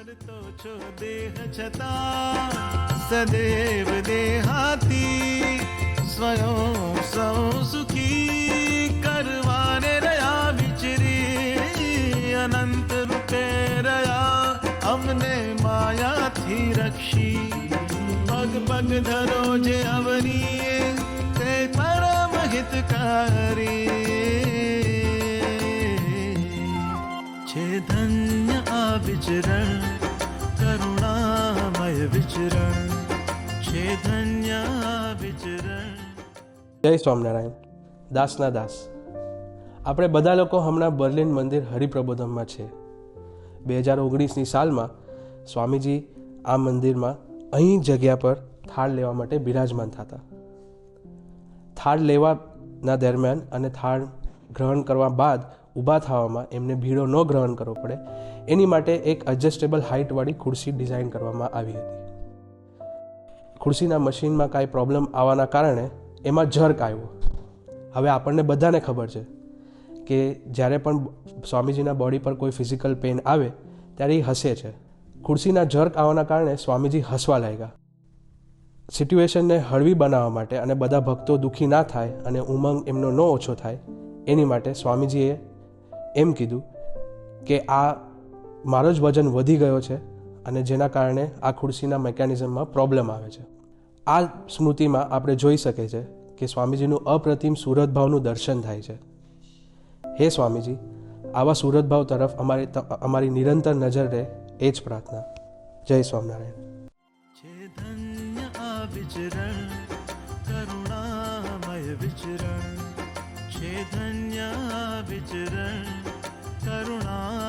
કરતો છો દેહ છતાં સદૈવ દેહાતી સ્વયં સૌ સુખી કરવાને રહ્યા વિચરી અનંત રૂપે રહ્યા અમને માયાથી રક્ષી પગ પગ ધરો જે અવનીએ તે પરમ હિતકારી છે ધન્ય આ વિચરણ કરુણામય વિચરણ છે ધન્ય આ વિચરણ. જય સ્વામિનારાયણ. દાસના દાસ. આપણે બધા લોકો હમણાં બર્લિન મંદિર હરિપ્રબોધનમાં છે. 2019ની સાલમાં સ્વામીજી આ મંદિરમાં અહીં જગ્યા પર થાળ લેવા માટે બિરાજમાન થતા. થાળ લેવાના દરમિયાન અને થાળ ગ્રહણ કરવા બાદ ઊભા થવામાં એમને ભીડો ન ગ્રહણ કરવો પડે એની માટે એક એડજસ્ટેબલ હાઇટવાળી ખુરશી ડિઝાઇન કરવામાં આવી હતી. ખુરશીના મશીનમાં કાંઈ પ્રોબ્લેમ આવવાના કારણે એમાં જર્ક આવ્યો. હવે આપણને બધાને ખબર છે કે જ્યારે પણ સ્વામીજીના બોડી પર કોઈ ફિઝિકલ પેઇન આવે ત્યારે એ હસે છે. ખુરશીના જર્ક આવવાના કારણે સ્વામીજી હસવા લાગ્યા. સિચ્યુએશનને હળવી બનાવવા માટે અને બધા ભક્તો દુઃખી ના થાય અને ઉમંગ એમનો ન ઓછો થાય એની માટે સ્વામીજીએ એમ કીધું કે આ મારો જ વજન વધી ગયો છે અને જેના કારણે આ ખુરશીના મિકેનિઝમમાં પ્રોબ્લેમ આવે છે. આ સ્મૃતિમાં આપણે જોઈ શકીએ છીએ કે સ્વામીજીનું અપ્રતિમ સુહૃદભાવનું દર્શન થાય છે. હે સ્વામીજી, આવા સુહૃદભાવ તરફ અમારી નિરંતર નજર રહે એ જ પ્રાર્થના. જય સ્વામિનારાયણ. છે ધન્ય આ વિચરણ કરુણામય વિચરણ છે ધન્ય આ વિચરણ કરુણા